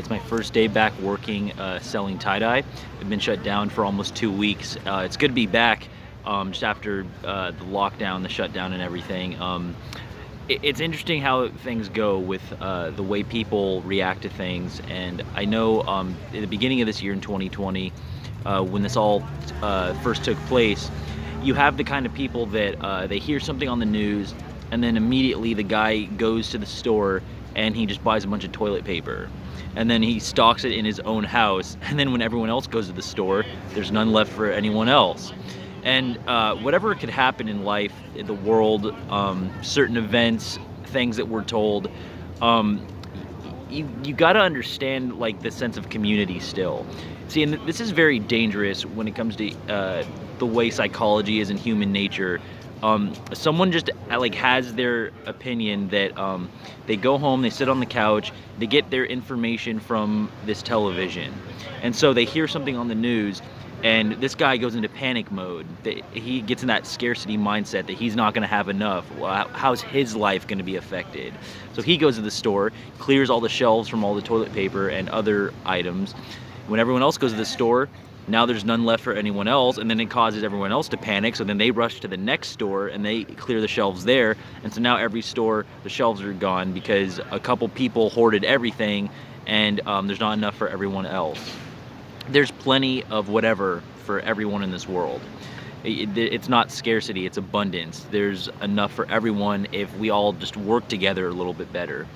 It's my first day back working selling tie-dye. I've been shut down for almost 2 weeks. It's good to be back just after the lockdown, the shutdown, and everything. It's interesting how things go with the way people react to things. And I know at the beginning of this year in 2020, when this all first took place, you have the kind of people that they hear something on the news, and then immediately the guy goes to the store and he just buys a bunch of toilet paper. And then he stocks it in his own house. And then when everyone else goes to the store, there's none left for anyone else. And whatever could happen in life, in the world, certain events, things that we're told, you got to understand like the sense of community still. See, and this is very dangerous when it comes to the way psychology is in human nature. Someone just like has their opinion that they go home, they sit on the couch, they get their information from this television, and so they hear something on the news, and this guy goes into panic mode. He gets in that scarcity mindset that he's not going to have enough. Well, how's his life going to be affected? So he goes to the store, clears all the shelves from all the toilet paper and other items. When everyone else goes to the store, now there's none left for anyone else, and then it causes everyone else to panic, so then they rush to the next store and they clear the shelves there, and so now every store, the shelves are gone because a couple people hoarded everything, and there's not enough for everyone else. There's plenty of whatever for everyone in this world. It's not scarcity, it's abundance. There's enough for everyone if we all just work together a little bit better.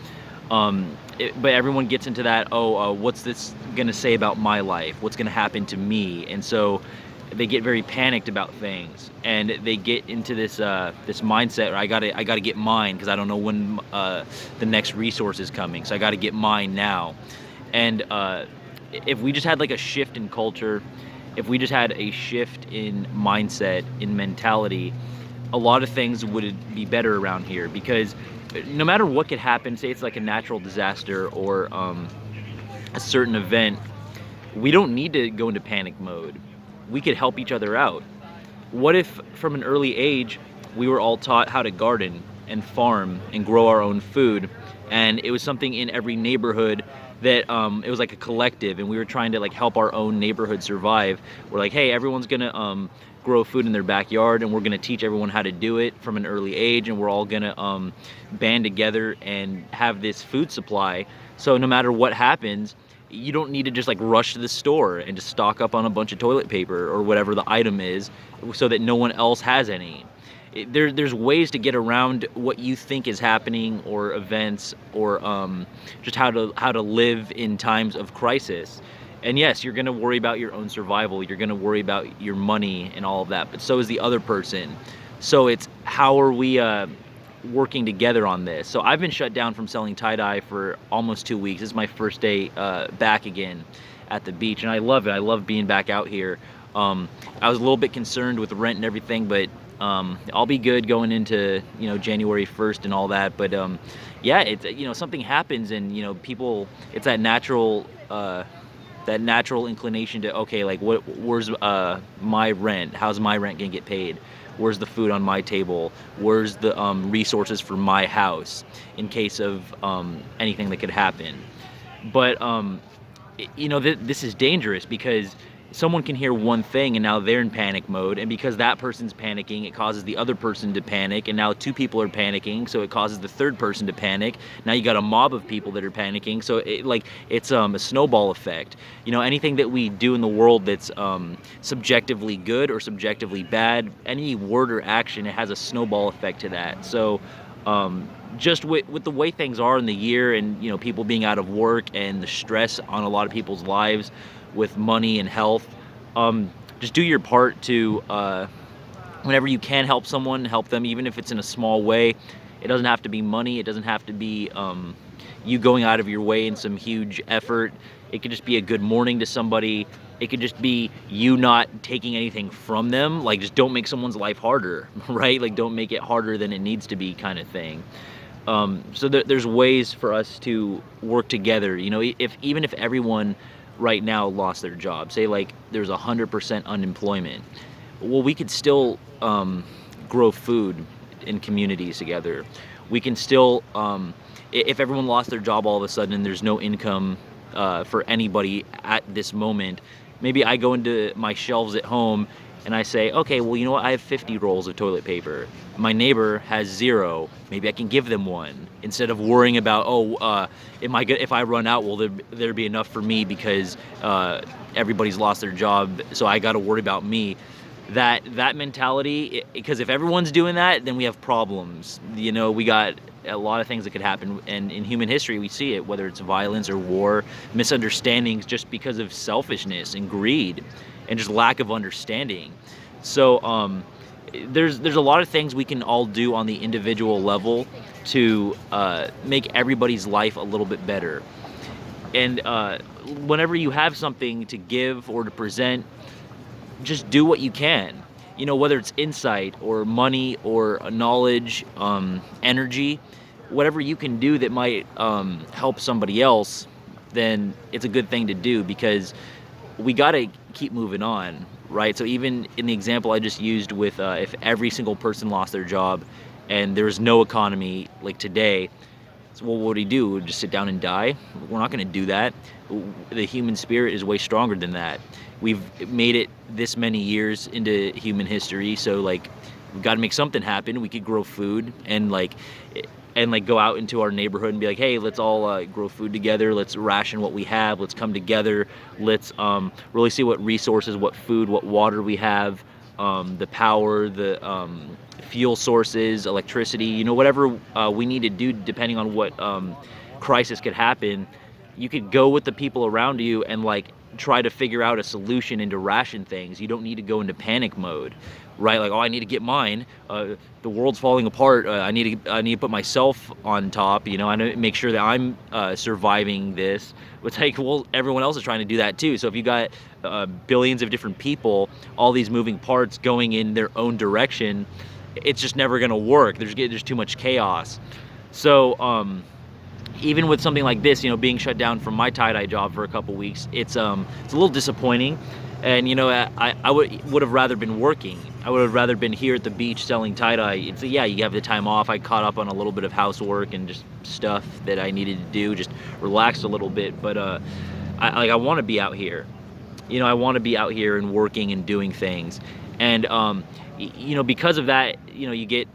But everyone gets into that, what's this gonna say about my life? What's gonna happen to me? And so they get very panicked about things, and they get into this mindset, or I gotta get mine because I don't know when the next resource is coming, so I gotta get mine now. And if we just had like a shift in culture, if we just had a shift in mindset, in mentality, a lot of things would be better around here, because no matter what could happen, say it's like a natural disaster or a certain event, we don't need to go into panic mode. We could help each other out. What if from an early age we were all taught how to garden and farm and grow our own food, and it was something in every neighborhood that it was like a collective, and we were trying to like help our own neighborhood survive. We're like, hey, everyone's gonna grow food in their backyard, and we're gonna teach everyone how to do it from an early age, and we're all gonna band together and have this food supply. So no matter what happens, you don't need to just like rush to the store and just stock up on a bunch of toilet paper or whatever the item is so that no one else has any. There's ways to get around what you think is happening, or events, or just how to live in times of crisis. And yes, you're gonna worry about your own survival. You're gonna worry about your money and all of that, but so is the other person. So it's how are we working together on this? So I've been shut down from selling tie-dye for almost 2 weeks. This is my first day back again at the beach, and I love it. I love being back out here. I was a little bit concerned with the rent and everything, but I'll be good going into January 1st and all that. But yeah, it's something happens, and people, it's that natural inclination to, okay, like where's my rent? How's my rent gonna get paid? Where's the food on my table? Where's the resources for my house in case of anything that could happen? But this is dangerous, because someone can hear one thing and now they're in panic mode, and because that person's panicking, it causes the other person to panic, and now two people are panicking, so it causes the third person to panic. Now you got a mob of people that are panicking, so it's a snowball effect. Anything that we do in the world that's subjectively good or subjectively bad, any word or action, it has a snowball effect to that. So just with the way things are in the year, and people being out of work and the stress on a lot of people's lives with money and health, just do your part to whenever you can help someone, help them, even if it's in a small way. It doesn't have to be money. It doesn't have to be you going out of your way in some huge effort. It could just be a good morning to somebody. It could just be you not taking anything from them. Like, just don't make someone's life harder, right? Like, don't make it harder than it needs to be, kind of thing. So there's ways for us to work together. Even if everyone right now lost their job, say like there's 100% unemployment, well, we could still grow food in communities together. We can still, if everyone lost their job all of a sudden and there's no income for anybody at this moment. Maybe I go into my shelves at home and I say, okay, well, you know what? I have 50 rolls of toilet paper. My neighbor has 0. Maybe I can give them one instead of worrying about, if I run out, will there be enough for me because everybody's lost their job, so I got to worry about me. That mentality, because if everyone's doing that, then we have problems. We got a lot of things that could happen, and in human history we see it, whether it's violence or war, misunderstandings, just because of selfishness and greed and just lack of understanding. So there's a lot of things we can all do on the individual level to make everybody's life a little bit better. And whenever you have something to give or to present, just do what you can. Whether it's insight or money or knowledge, energy, whatever you can do that might help somebody else, then it's a good thing to do, because we got to keep moving on, right? So even in the example I just used with if every single person lost their job and there was no economy like today, so what would he do? Just sit down and die? We're not going to do that. The human spirit is way stronger than that. We've made it this many years into human history, so we've got to make something happen. We could grow food and go out into our neighborhood and be like, hey, let's all grow food together. Let's ration what we have. Let's come together. Let's really see what resources, what food, what water we have, the power, the fuel sources, electricity, whatever we need to do depending on what crisis could happen. You could go with the people around you and try to figure out a solution and to ration things. You don't need to go into panic mode, right? I need to get mine. The world's falling apart. I need to put myself on top. I need to make sure that I'm surviving this. It's well, everyone else is trying to do that too. So if you got billions of different people, all these moving parts going in their own direction, it's just never going to work. There's too much chaos. So even with something like this, being shut down from my tie-dye job for a couple weeks, it's a little disappointing. And I would have rather been working. I would have rather been here at the beach selling tie-dye. You have the time off. I caught up on a little bit of housework and just stuff that I needed to do, just relaxed a little bit. But I want to be out here. I want to be out here and working and doing things. And because of that, you get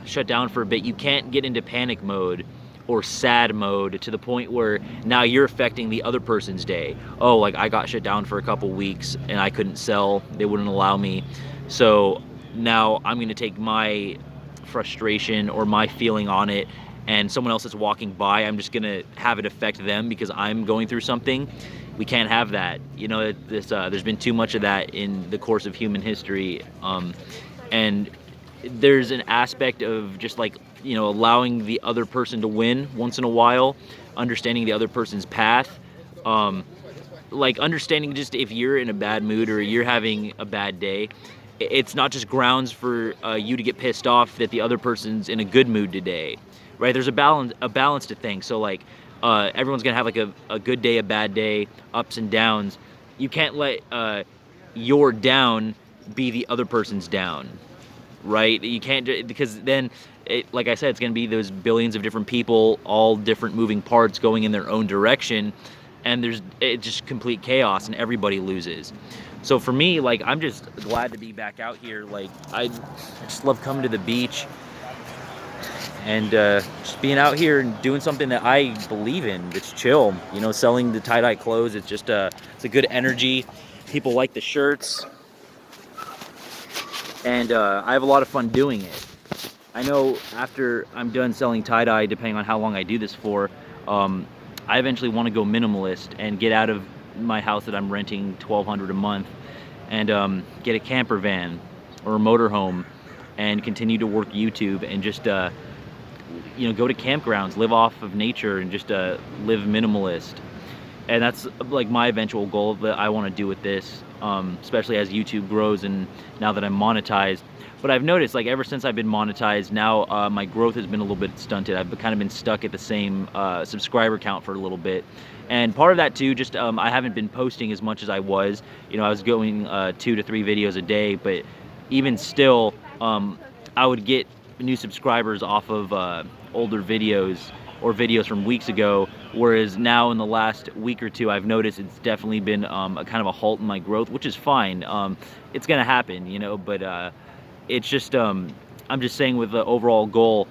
shut down for a bit. You can't get into panic mode or sad mode to the point where now you're affecting the other person's day. Oh, I got shut down for a couple weeks and I couldn't sell. They wouldn't allow me. So now I'm going to take my frustration or my feeling on it, and someone else that's walking by, I'm just going to have it affect them because I'm going through something. We can't have that. There's been too much of that in the course of human history. And there's an aspect of just allowing the other person to win once in a while, understanding the other person's path, understanding just if you're in a bad mood or you're having a bad day, it's not just grounds for you to get pissed off that the other person's in a good mood today, right? There's a balance to things. So everyone's gonna have a good day, a bad day, ups and downs. You can't let your down be the other person's down, right? You can't, because then, like I said, it's going to be those billions of different people, all different moving parts going in their own direction, and it's just complete chaos, and everybody loses. So for me, I'm just glad to be back out here. I just love coming to the beach and just being out here and doing something that I believe in. It's chill, selling the tie-dye clothes. It's just it's a good energy. People like the shirts. And I have a lot of fun doing it. I know after I'm done selling tie-dye, depending on how long I do this for, I eventually want to go minimalist and get out of my house that I'm renting $1,200 a month and get a camper van or a motorhome and continue to work YouTube and just go to campgrounds, live off of nature, and just live minimalist. And that's my eventual goal that I want to do with this, especially as YouTube grows and now that I'm monetized. But I've noticed, ever since I've been monetized, now my growth has been a little bit stunted. I've kind of been stuck at the same subscriber count for a little bit. And part of that too, just I haven't been posting as much as I was. I was going 2 to 3 videos a day, but even still, I would get new subscribers off of older videos or videos from weeks ago Whereas now in the last week or two, I've noticed it's definitely been a kind of a halt in my growth, which is fine. It's gonna happen, you know, but it's just I'm just saying with the overall goal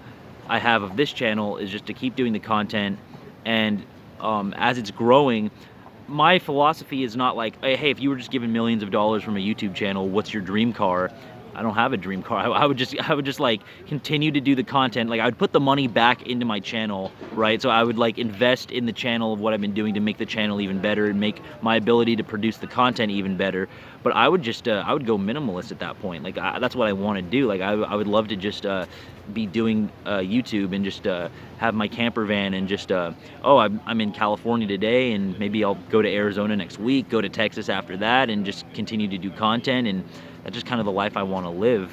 I have of this channel is just to keep doing the content, and as it's growing, my philosophy is not like, hey, if you were just given millions of dollars from a YouTube channel, what's your dream car? I don't have a dream car. I would just like continue to do the content. Like I would put the money back into my channel, right? So I would like invest in the channel of what I've been doing to make the channel even better and make my ability to produce the content even better. But I would just I would go minimalist at that point. Like that's what I want to do. Like I would love to just be doing YouTube and just have my camper van and just oh, I'm in California today, and maybe I'll go to Arizona next week, go to Texas after that, and just continue to do content. And that's just kind of the life I want to live.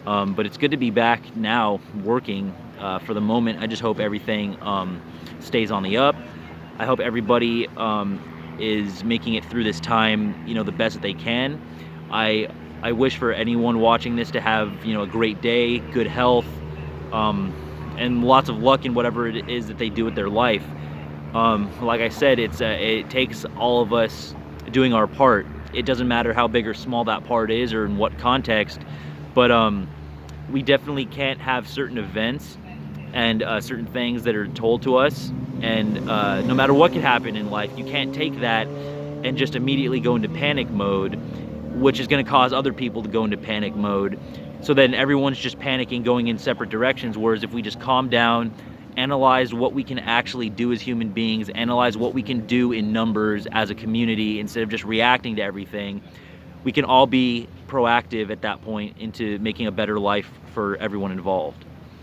But it's good to be back now working. For the moment, I just hope everything stays on the up. I hope everybody is making it through this time, you know, the best that they can. I wish for anyone watching this to have, you know, a great day, good health, and lots of luck in whatever it is that they do with their life. Like I said, it takes all of us doing our part. It doesn't matter how big or small that part is or in what context, but we definitely can't have certain events and certain things that are told to us, and no matter what can happen in life, you can't take that and just immediately go into panic mode, which is going to cause other people to go into panic mode. So then everyone's just panicking, going in separate directions. Whereas if we just calm down, analyze what we can actually do as human beings, analyze what we can do in numbers as a community instead of just reacting to everything, we can all be proactive at that point into making a better life for everyone involved.